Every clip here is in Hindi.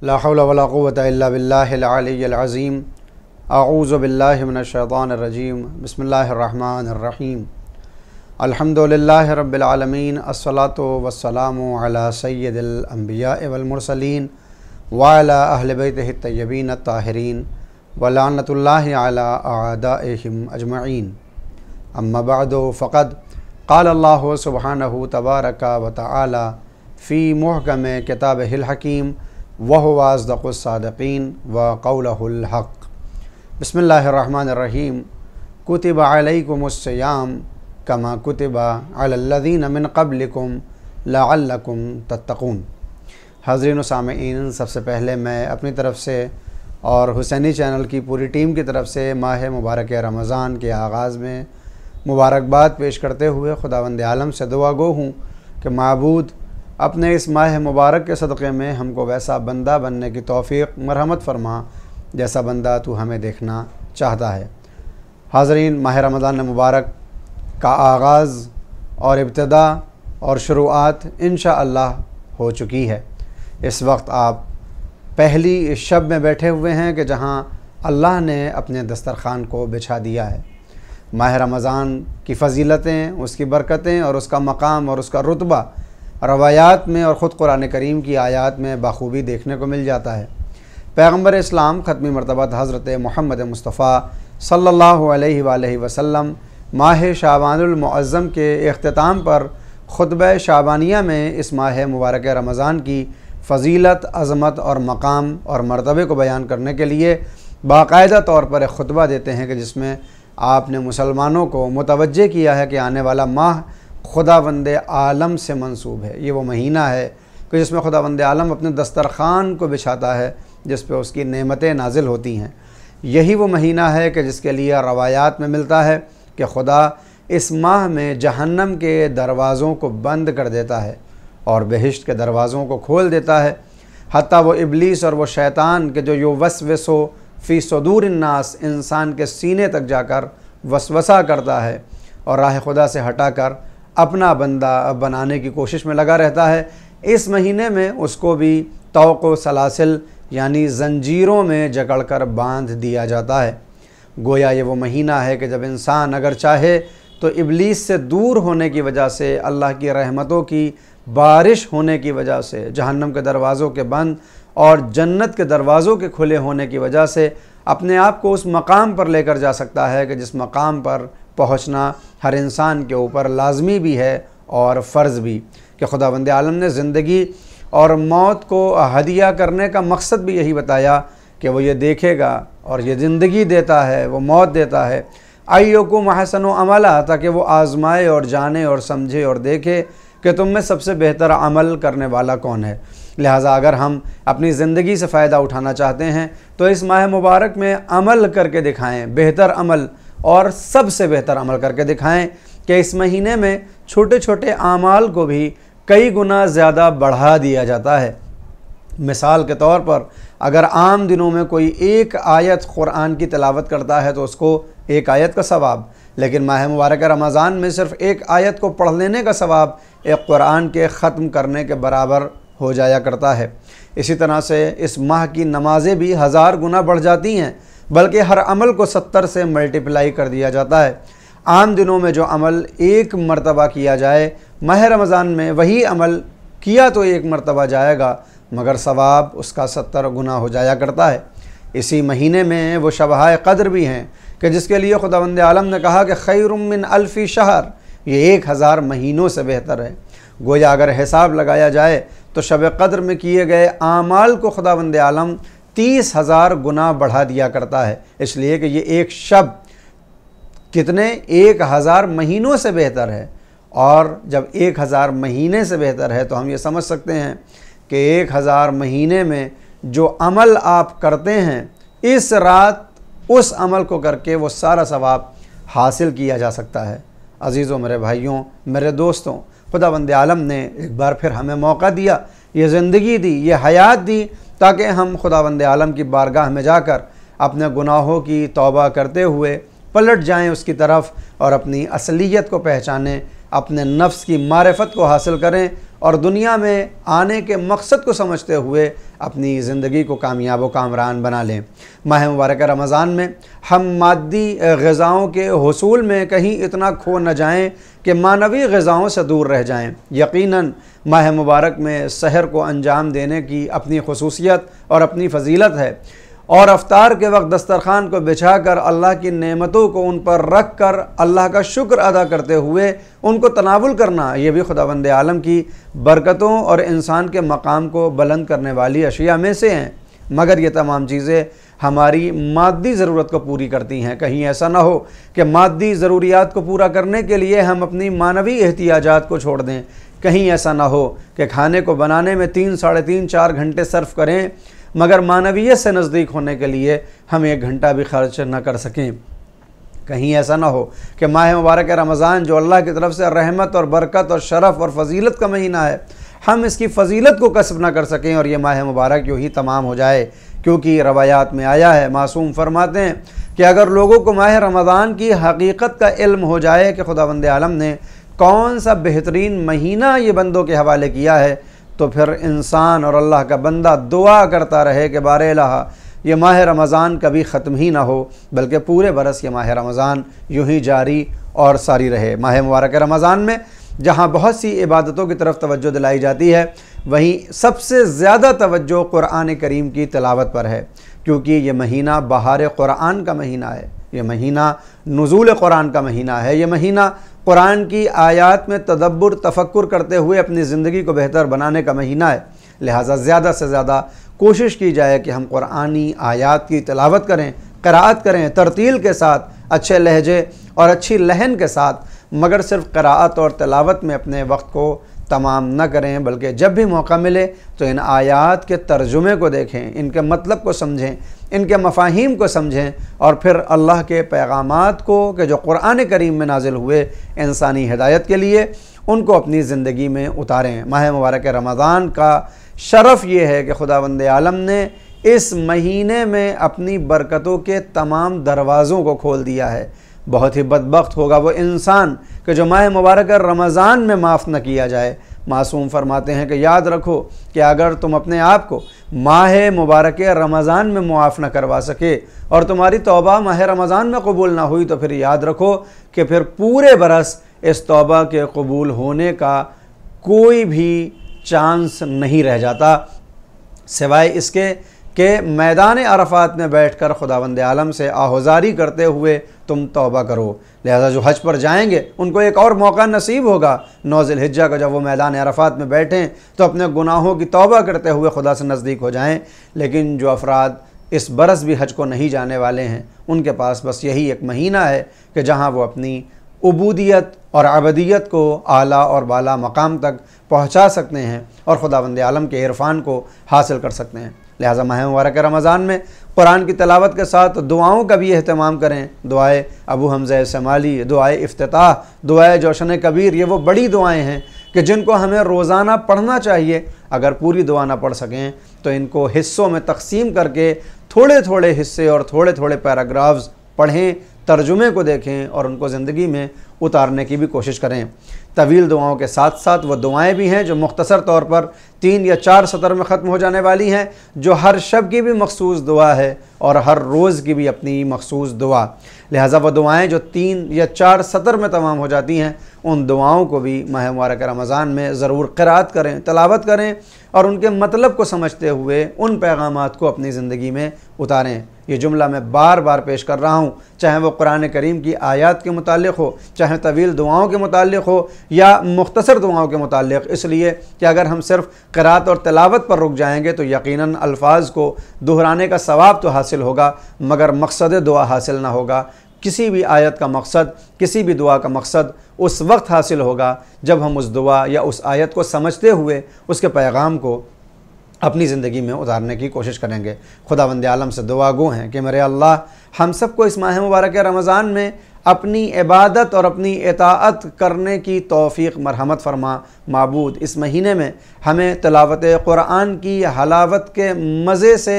ला हौला वला कुव्वता इल्ला बिल्लाहिल अलिय्यिल अज़ीम। अऊज़ु बिल्लाहि मिनश शैतानिर रजीम। बिस्मिल्लाहिर रहमानिर रहीम। अल्हम्दुलिल्लाहि रब्बिल आलमीन। अस्सलातु वस्सलामु अला सय्यिदिल अंबिया'i वल मुरसलीन व अला अहलि बैतिहित तय्यबीन अत्ताहिरीन व लानतुल्लाहि अला अअदाइहिम अजमईन। अम्मा बअदु फ़क़द क़ाल अल्लाहु सुब्हानहु तबारक व तआला फ़ी मुहकम किताबिहिल हकीम व हुवा अस्दक़ुस सादिक़ीन व क़ौलुहुल हक़। बिस्मिल्लाहिर्रहमानिर रहीम। कुतिबा अलैकुमुस सियाम कमा कुतिबा अलल्लज़ीना मिन क़ब्लिकुम लअल्लकुम तत्तक़ून। हाज़रीन व सामईन, सबसे पहले मैं अपनी तरफ़ से और हुसैनी चैनल की पूरी टीम की तरफ़ से माह मुबारक रमज़ान के आगाज़ में मुबारकबाद पेश करते हुए खुदावंद आलम से दुआ गो हूँ कि माबूद अपने इस माह मुबारक के सदक़े में हमको वैसा बंदा बनने की तौफ़ीक़ मरहमत फ़रमा जैसा बंदा तू हमें देखना चाहता है। हाज़रीन, माह रमज़ान मुबारक का आगाज़ और इब्तिदा और शुरुआत इंशाअल्लाह हो चुकी है। इस वक्त आप पहली इस शब में बैठे हुए हैं कि जहाँ अल्लाह ने अपने दस्तरख़ान को बिछा दिया है। माह रमज़ान की फ़जीलतें, उसकी बरकतें और उसका मकाम और उसका रुतबा रवायात में और ख़ुद कुरान करीम की आयात में बाखूबी देखने को मिल जाता है। पैगम्बर इस्लाम ख़त्मी मरतबत हज़रत मोहम्मद मुस्तफ़ा सल्लल्लाहु अलैहि वसल्लम माह शाबानुल मुअज़्ज़म के इख्तिताम पर खुतबा शाबानिया में इस माह मुबारक रमज़ान की फ़जीलत, अज़मत और मकाम और मरतबे को बयान करने के लिए बाकायदा तौर पर एक खुतबा देते हैं कि जिसमें आपने मुसलमानों को मुतवज्जे किया है कि आने वाला माह खुदावंद आलम से मंसूब है। ये वो महीना है कि जिसमें खुदावंद आलम अपने दस्तरख़ान को बिछाता है, जिस पर उसकी नेमतें नाजिल होती हैं। यही वो महीना है कि जिसके लिए रवायात में मिलता है कि खुदा इस माह में जहन्नम के दरवाज़ों को बंद कर देता है और बहिश्त के दरवाज़ों को खोल देता है। हत्ता वो इब्लीस और वो शैतान के जो वसवसो फ़ी सुदूरिन नास, इंसान के सीने तक जाकर वसवसा करता है और राह खुदा से हटाकर अपना बंदा बनाने की कोशिश में लगा रहता है, इस महीने में उसको भी तौक़ सलासिल यानी ज़ंजीरों में जकड़कर बांध दिया जाता है। गोया ये वो महीना है कि जब इंसान अगर चाहे तो इब्लीस से दूर होने की वजह से, अल्लाह की रहमतों की बारिश होने की वजह से, जहन्नम के दरवाज़ों के बंद और जन्नत के दरवाज़ों के खुले होने की वजह से अपने आप को उस मकाम पर लेकर जा सकता है कि जिस मकाम पर पहुँचना हर इंसान के ऊपर लाजमी भी है और फ़र्ज़ भी। कि खुदावंद आलम ने ज़िंदगी और मौत को हदिया करने का मकसद भी यही बताया कि वो ये देखेगा और ये ज़िंदगी देता है, वो मौत देता है। अय्युकुम अहसनु अमला, ताकि वो आज़माए और जाने और समझे और देखे कि तुम में सबसे बेहतर अमल करने वाला कौन है। लिहाजा अगर हम अपनी ज़िंदगी से फ़ायदा उठाना चाहते हैं तो इस माह मुबारक में अमल करके दिखाएं, बेहतर अमल और सबसे बेहतर अमल करके दिखाएं कि इस महीने में छोटे छोटे आमाल को भी कई गुना ज़्यादा बढ़ा दिया जाता है। मिसाल के तौर पर अगर आम दिनों में कोई एक आयत कुरान की तिलावत करता है तो उसको एक आयत का सवाब, लेकिन माह मुबारक रमज़ान में सिर्फ़ एक आयत को पढ़ लेने का सवाब एक कुरान के ख़त्म करने के बराबर हो जाया करता है। इसी तरह से इस माह की नमाज़ें भी 1000 गुना बढ़ जाती हैं, बल्कि हर अमल को 70 से मल्टीप्लाई कर दिया जाता है। आम दिनों में जो अमल एक मरतबा किया जाए, माह रमज़ान में वही अमल किया तो एक मरतबा जाएगा, मगर सवाब उसका 70 गुना हो जाया करता है। इसी महीने में वो शब-ए क़द्र भी हैं कि जिसके लिए खुदावंद आलम ने कहा कि खैरुम मिन अल्फ़ि शहर, ये 1000 महीनों से बेहतर है। गोया अगर हिसाब लगाया जाए तो शब क़द्र में किए गए आमाल को खुदावंद आलम 30,000 गुना बढ़ा दिया करता है, इसलिए कि ये एक शब कितने 1000 महीनों से बेहतर है। और जब 1000 महीने से बेहतर है तो हम ये समझ सकते हैं कि 1000 महीने में जो अमल आप करते हैं, इस रात उस अमल को करके वो सारा सवाब हासिल किया जा सकता है। अज़ीज़ों, मेरे भाइयों, मेरे दोस्तों, खुदावंद आलम ने एक बार फिर हमें मौका दिया, ये ज़िंदगी दी, ये हयात दी, ताकि हम खुदावंद आलम की बारगाह में जाकर अपने गुनाहों की तौबा करते हुए पलट जाएं उसकी तरफ और अपनी असलियत को पहचानें, अपने नफ्स की मारिफत को हासिल करें और दुनिया में आने के मकसद को समझते हुए अपनी ज़िंदगी को कामयाब व कामरान बना लें। माह मुबारक रमज़ान में हम मादी ग़िज़ाओं के हुसूल में कहीं इतना खो न जाएं कि मानवी ग़िज़ाओं से दूर रह जाएं। यकीनन माह मुबारक में सहर को अंजाम देने की अपनी खुसूसियत और अपनी फ़जीलत है, और अफ्तार के वक्त दस्तरखान को बिछा कर अल्लाह की नेमतों को उन पर रख कर अल्लाह का शुक्र अदा करते हुए उनको तनावुल करना, ये भी खुदावंद आलम की बरकतों और इंसान के मकाम को बुलंद करने वाली अशिया में से हैं। मगर ये तमाम चीज़ें हमारी मादी ज़रूरत को पूरी करती हैं। कहीं ऐसा ना हो कि मादी ज़रूरियात को पूरा करने के लिए हम अपनी मानवी एहतियाजात को छोड़ दें। कहीं ऐसा ना हो कि खाने को बनाने में 3, साढ़े 3, 4 घंटे सर्फ करें, मगर मानवीयत से नज़दीक होने के लिए हम 1 घंटा भी खर्च न कर सकें। कहीं ऐसा ना हो कि माह मुबारक रमज़ान जो अल्लाह की तरफ से रहमत और बरकत और शरफ़ और फ़जीलत का महीना है, हम इसकी फ़जीलत को कसब ना कर सकें और ये माह मुबारक यूँ ही तमाम हो जाए। क्योंकि रवायात में आया है, मासूम फरमाते हैं कि अगर लोगों को माह रमज़ान की हकीकत का इल्म हो जाए कि खुदावंद आलम ने कौन सा बेहतरीन महीना ये बंदों के हवाले किया है, तो फिर इंसान और अल्लाह का बंदा दुआ करता रहे कि बारे इलाहा ये माह रमज़ान कभी ख़त्म ही ना हो, बल्कि पूरे बरस ये माह रमज़ान यूँ ही जारी और सारी रहे। माह मुबारक रमज़ान में जहाँ बहुत सी इबादतों की तरफ तवज्जो दिलाई जाती है, वहीं सबसे ज़्यादा तवज्जो कुरान करीम की तिलावत पर है, क्योंकि ये महीना बहार कुरान का महीना है, ये महीना नुज़ूल कुरान का महीना है, ये महीना कुरान की आयात में तदब्बुर तफक्कुर करते हुए अपनी ज़िंदगी को बेहतर बनाने का महीना है। लिहाजा ज़्यादा से ज़्यादा कोशिश की जाए कि हम कुरानी आयात की तिलावत करें, क़राअत करें तरतील के साथ, अच्छे लहजे और अच्छी लहन के साथ, मगर सिर्फ़ क़राअत और तिलावत में अपने वक्त को तमाम न करें, बल्कि जब भी मौका मिले तो इन आयात के तर्जुमे को देखें, इनके मतलब को समझें, इनके मफ़ाहीम को समझें और फिर अल्लाह के पैगामात को कि जो कुरान करीम में नाजिल हुए इंसानी हिदायत के लिए, उनको अपनी ज़िंदगी में उतारें। माह मुबारक रमज़ान का शरफ़ ये है कि खुदावंद आलम ने इस महीने में अपनी बरकतों के तमाम दरवाज़ों को खोल दिया है। बहुत ही बदबख्त होगा वो इंसान कि जो माह मुबारक रमज़ान में माफ़ न किया जाए। मासूम फरमाते हैं कि याद रखो कि अगर तुम अपने आप को माह मुबारक रमज़ान में मुआफ़ न करवा सके और तुम्हारी तौबा माह रमज़ान में कबूल ना हुई, तो फिर याद रखो कि फिर पूरे बरस इस तौबा के कबूल होने का कोई भी चांस नहीं रह जाता, सिवाय इसके कि मैदान अरफात में बैठकर खुदावंद आलम से आहुजारी करते हुए तुम तौबा करो। लिहाजा जो हज पर जाएंगे उनको एक और मौका नसीब होगा 9 ज़िलहिज्जा का, जब वो मैदान अरफात में बैठें तो अपने गुनाहों की तौबा करते हुए खुदा से नज़दीक हो जाएं। लेकिन जो अफराद इस बरस भी हज को नहीं जाने वाले हैं, उनके पास बस यही एक महीना है कि जहाँ वो अपनी उबूदियत और अबदियत को आला और बाला मकाम तक पहुँचा सकते हैं और खुदावंद आलम के इरफान को हासिल कर सकते हैं। लिहाजा माह मुबारक रमज़ान में कुरान की तिलावत के साथ दुआओं का भी अहतमाम करें। दुआए अबू हमज़ा समाली, दुआए इफ्तिताह, दुआए जोशन कबीर, ये वो बड़ी दुआएं हैं कि जिनको हमें रोज़ाना पढ़ना चाहिए। अगर पूरी दुआ ना पढ़ सकें तो इनको हिस्सों में तकसीम करके थोड़े थोड़े हिस्से और थोड़े थोड़े पैराग्राफ्स पढ़ें, तर्जुमे को देखें और उनको ज़िंदगी में उतारने की भी कोशिश करें। तवील दुआओं के साथ साथ वो दुआएं भी हैं जो मुख्तसर तौर पर 3 या 4 सतर में ख़त्म हो जाने वाली हैं, जो हर शब की भी मखसूस दुआ है और हर रोज़ की भी अपनी मखसूस दुआ। लिहाजा वो दुआएं जो 3 या 4 सतर में तमाम हो जाती हैं, उन दुआओं को भी माह मुबारक रमज़ान में ज़रूर क़िराअत करें, तिलावत करें और उनके मतलब को समझते हुए उन पैगामात को अपनी ज़िंदगी में उतारें। ये जुमला मैं बार बार पेश कर रहा हूँ, चाहे वो कुरान करीम की आयात के मुतालिक हो, चाहे तवील दुआओं के मुतालिक हो या मुख्तसर दुआओं के मुतालिक, इसलिए कि अगर हम सिर्फ़ क़िराअत और तिलावत पर रुक जाएंगे तो यकीनन अल्फाज को दोहराने का सवाब तो हासिल होगा, मगर मकसद दुआ हासिल ना होगा। किसी भी आयत का मकसद, किसी भी दुआ का मकसद उस वक्त हासिल होगा जब हम उस दुआ या उस आयत को समझते हुए उसके पैगाम को अपनी ज़िंदगी में उतारने की कोशिश करेंगे। खुदावंद आलम से दुआ गो हैं कि मेरे अल्लाह, हम सबको इस माह मुबारक रमज़ान में अपनी इबादत और अपनी इताअत करने की तौफ़ीक़ मरहमत फरमा। माबूद, इस महीने में हमें तिलावत कुरान की हलावत के मज़े से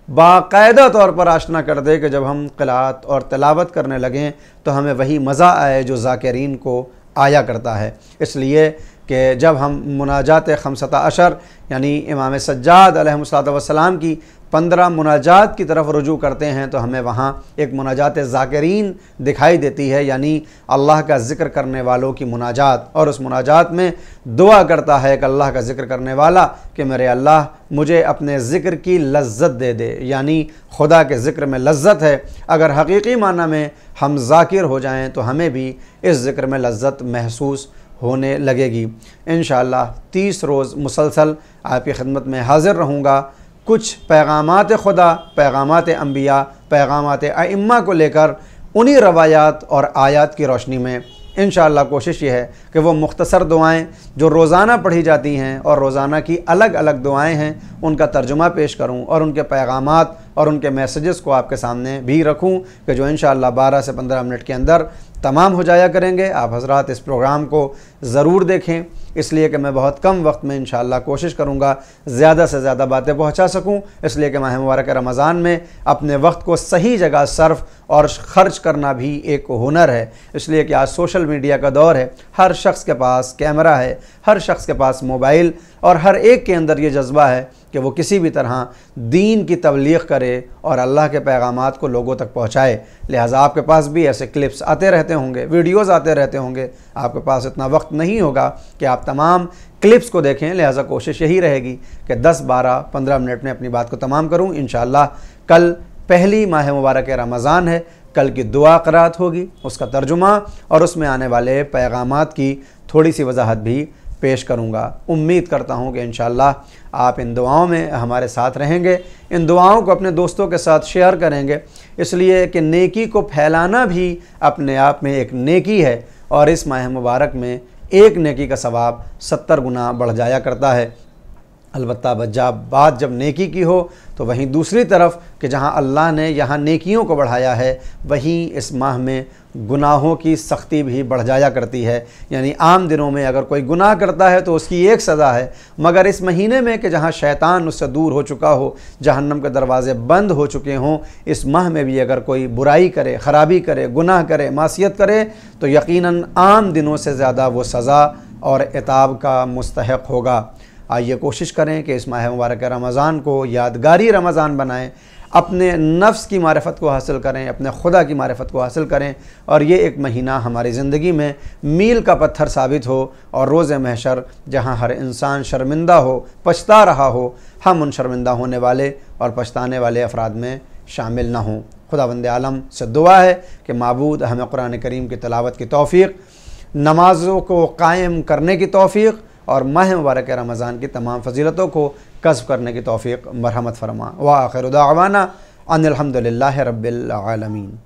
बाकायदा तौर पर आशना कर दे कि जब हम क़िराअत और तिलावत करने लगें तो हमें वही मज़ा आए जो ज़ाकिरीन को आया करता है। इसलिए कि जब हम मुनाजात खमसता अशर यानी इमाम सज्जाद अलैहिस्सलातु वस्सलाम की 15 मुनाजात की तरफ रुजू करते हैं तो हमें वहाँ एक मुनाजात ज़ाकिरीन दिखाई देती है, यानी अल्लाह का ज़िक्र करने वालों की मुनाजात। और उस मुनाजात में दुआ करता है कि अल्लाह का ज़िक्र करने वाला कि मेरे अल्लाह मुझे अपने ज़िक्र की लज्जत दे दे, यानी खुदा के ज़िक्र में लज्जत है। अगर हकीकी माना में हम ज़ाकिर हो जाएँ तो हमें भी इस ज़िक्र में लज्जत महसूस होने लगेगी। इंशाअल्लाह 30 रोज़ मुसलसल आपकी खिदमत में हाज़िर रहूँगा। कुछ पैगामात खुदा, पैगामात अम्बिया, पैगामात अइम्मा को लेकर उन्हीं रवायात और आयात की रोशनी में इंशाअल्लाह कोशिश ये है कि वो मुख्तसर दुआएं जो रोज़ाना पढ़ी जाती हैं और रोज़ाना की अलग अलग दुआएं हैं उनका तर्जुमा पेश करूं और उनके पैगामात और उनके मैसेजेस को आपके सामने भी रखूं कि जो इंशाअल्लाह 12 से 15 मिनट के अंदर तमाम हो जाया करेंगे। आप हज़रात इस प्रोग्राम को ज़रूर देखें, इसलिए कि मैं बहुत कम वक्त में इंशाअल्लाह कोशिश करूँगा ज़्यादा से ज़्यादा बातें पहुँचा सकूँ। इसलिए कि माह मुबारक रमज़ान में अपने वक्त को सही जगह सर्फ और ख़र्च करना भी एक हुनर है। इसलिए कि आज सोशल मीडिया का दौर है, हर शख्स के पास कैमरा है, हर शख्स के पास मोबाइल, और हर एक के अंदर ये जज्बा है कि वो किसी भी तरह दीन की तबलीग करे और अल्लाह के पैगामात को लोगों तक पहुँचाए। लिहाजा आपके पास भी ऐसे क्लिप्स आते रहते होंगे, वीडियोज़ आते रहते होंगे, आपके पास इतना वक्त नहीं होगा कि आप तमाम क्लिप्स को देखें। लिहाजा कोशिश यही रहेगी कि 10, 12, 15 मिनट में अपनी बात को तमाम करूँ। इंशाअल्लाह कल पहली माह मुबारक रमज़ान है, कल की दुआ क़रात होगी, उसका तर्जुमा और उसमें आने वाले पैगामात की थोड़ी सी वजाहत भी पेश करूँगा। उम्मीद करता हूँ कि इंशाअल्लाह आप इन दुआओं में हमारे साथ रहेंगे, इन दुआओं को अपने दोस्तों के साथ शेयर करेंगे, इसलिए कि नेकी को फैलाना भी अपने आप में एक नेकी है और इस माह मुबारक में एक नेकी का सवाब 70 गुना बढ़ जाया करता है। अलबत्ता बात जब नेकी की हो तो वहीं दूसरी तरफ कि जहां अल्लाह ने यहाँ नेकियों को बढ़ाया है वहीं इस माह में गुनाहों की सख्ती भी बढ़ जाया करती है। यानी आम दिनों में अगर कोई गुनाह करता है तो उसकी एक सज़ा है, मगर इस महीने में कि जहाँ शैतान उससे दूर हो चुका हो, जहन्नम के दरवाज़े बंद हो चुके हों, इस माह में भी अगर कोई बुराई करे, ख़राबी करे, गुनाह करे, मासियत करे तो यकीनन आम दिनों से ज़्यादा वो सज़ा और इताब का मुस्तहक़ होगा। आइए कोशिश करें कि इस माह मुबारक रमज़ान को यादगारी रमज़ान बनाएं, अपने नफ्स की मारिफत को हासिल करें, अपने खुदा की मारिफत को हासिल करें और ये एक महीना हमारी ज़िंदगी में मील का पत्थर साबित हो और रोज़ महशर जहाँ हर इंसान शर्मिंदा हो, पछता रहा हो, हम उन शर्मिंदा होने वाले और पछताने वाले अफराद में शामिल ना हों। खुदावंद आलम से दुआ है कि माबूद हमें कुरान करीम की तिलावत की तौफ़ीक़, नमाज़ों को कायम करने की तौफ़ीक़ और माह मुबारक रमज़ान की तमाम फ़जीलतों को कस्ब करने की तौफ़ीक़ मरहमत फरमा। व आखिर दावाना अनिल हम्दुलिल्लाहि रब्बिल आलमीन।